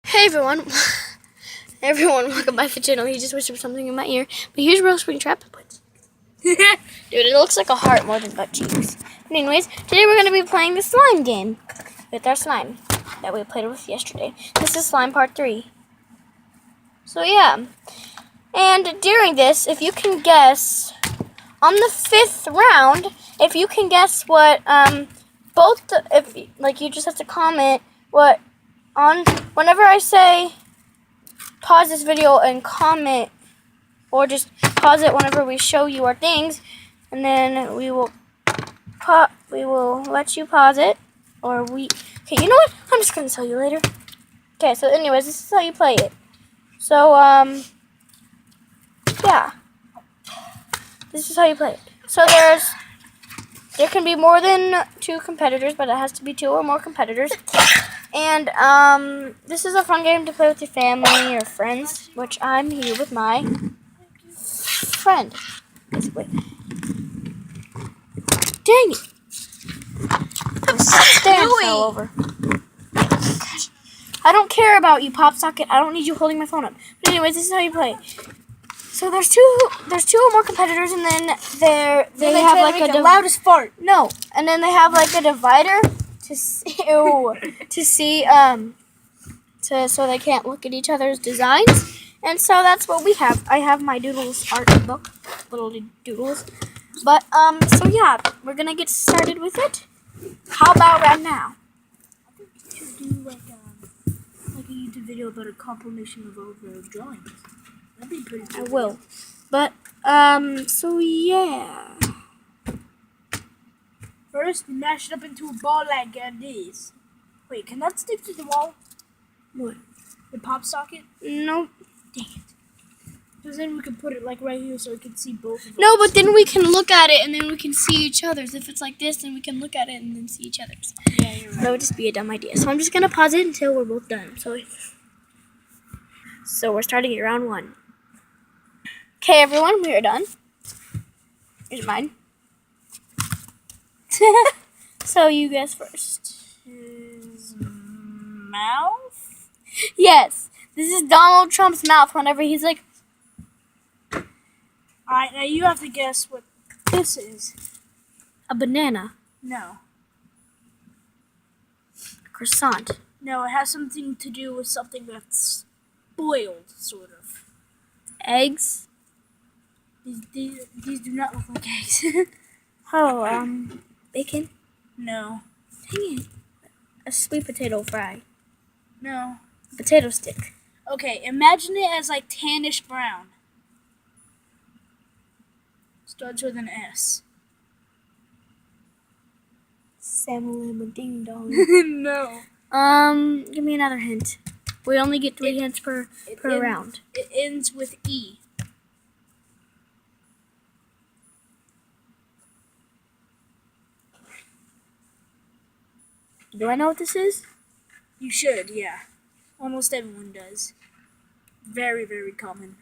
Hey everyone, welcome back to the channel. He just whispered something in my ear. But here's Real Springtrap. Dude, it looks like a heart more than butt cheeks. But anyways, today we're going to be playing the slime game with our slime that we played with yesterday. This is slime part 3. So yeah, and during this, if you can guess, on the 5th round, if you can guess what, you just have to comment what, whenever I say pause this video and comment, or just pause it whenever we show you our things, and then we will let you pause it, okay, you know what? I'm just gonna tell you later. Okay, so anyways, this is how you play it. So yeah, this is how you play it. So there can be more than 2 competitors, but it has to be 2 or more competitors. And this is a fun game to play with your family or friends, which I'm here with my friend, basically. Dang it! The stand fell over. Gosh. I don't care about you, Pop Socket. I don't need you holding my phone up. But anyways, this is how you play. So there's two or more competitors, and then they have like the loudest fart. No, and then they have like a divider to see so they can't look at each other's designs. And so that's what we have. I have my Doodles art book, little doodles. But so yeah, we're gonna get started with it. How about right now? I think you should do like a YouTube video about a compilation of all the drawings. That'd be pretty cool. I will. But so yeah. First, we mash it up into a ball like this. Wait, can that stick to the wall? What? The pop socket? Nope. Dang it. Because then we can put it like right here so we can see both of them. No, but then we can look at it and then we can see each other's. If it's like this, then we can look at it and then see each other's. Yeah, you're right. That would just be a dumb idea. So I'm just gonna pause it until we're both done. So we're starting at round 1. Okay, everyone, we are done. Here's mine. So you guess first. His mouth? Yes, this is Donald Trump's mouth whenever he's like. Alright, now you have to guess what this is. A banana. No. A croissant. No, it has something to do with something that's boiled, sort of. Eggs. These do not look like eggs. Oh, bacon. No. Dang it. A sweet potato fry. No. A potato stick. Okay, imagine it as like tannish brown. Starts with an S. Samalama ding dong. No. Give me another hint. We only get 3 hints per round. It ends with E. Do I know what this is? You should, yeah. Almost everyone does. Very, very common.